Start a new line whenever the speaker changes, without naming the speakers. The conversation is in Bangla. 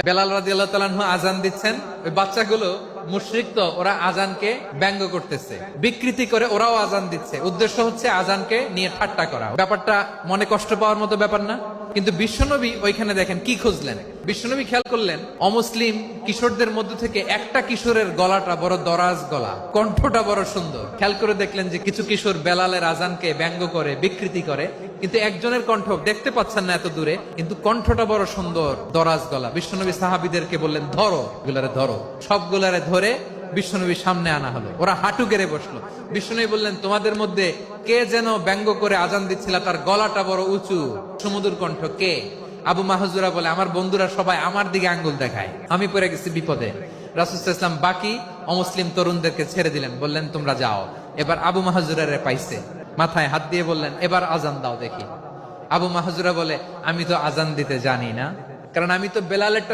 বেলাল রাদিয়াল্লাহু তাআলা আনহু আজান দিচ্ছেন, ওই বাচ্চাগুলো মুশরিক, তো ওরা আজানকে ব্যঙ্গ করতেছে, বিকৃতি করে ওরাও আজান দিচ্ছে। উদ্দেশ্য হচ্ছে আজানকে নিয়ে ঠাট্টা করা। ব্যাপারটা মনে কষ্ট পাওয়ার মতো ব্যাপার না? কিন্তু বিশ্বনবী ওইখানে দেখেন কি খুঁজলেন। বিশ্বনবী খেয়াল করলেন অমুসলিম কিশোরদের মধ্য থেকে একটা কিশোরের গলাটা বড় দরাজ গলা, কণ্ঠটা বড় সুন্দর। খেয়াল করে দেখলেন যে কিছু কিশোর বেলালের আজানকে ব্যঙ্গ করে, বিকৃতি করে, কিন্তু একজনের কণ্ঠ দেখতে পাচ্ছেন না এত দূরে, কিন্তু কণ্ঠটা বড় সুন্দর, দরাজ গলা। বিশ্বনবী সাহাবীদেরকে বললেন, ধরো এগুলারে, ধরো। সবগুলারে ধরে বিশ্বনবীর সামনে আনা হলো। ওরা হাঁটু গেড়ে বসলো। বিশ্বনবী বললেন, তোমাদের মধ্যে কে যেন ব্যঙ্গ করে আজান দিচ্ছিল, তার গলাটা বড় উঁচু, সুমধুর কণ্ঠ, কে? আবু মাহজুরা বলে, আমার বন্ধুরা সবাই আমার দিকে আঙ্গুল দেখায়, আমি পড়ে গেছি বিপদে। রাসূল সাল্লাল্লাহু আলাইহি ওয়াসাল্লাম বাকি অমুসলিম তরুণদেরকে ছেড়ে দিলেন, বললেন তোমরা যাও। এবার আবু মাহজুরারে পাইছে, মাথায় হাত দিয়ে বললেন, এবার আজান দাও দেখি। আবু মাহজুরা বলে, আমি তো আজান দিতে জানি না, কারণ আমি তো বেলালেরটা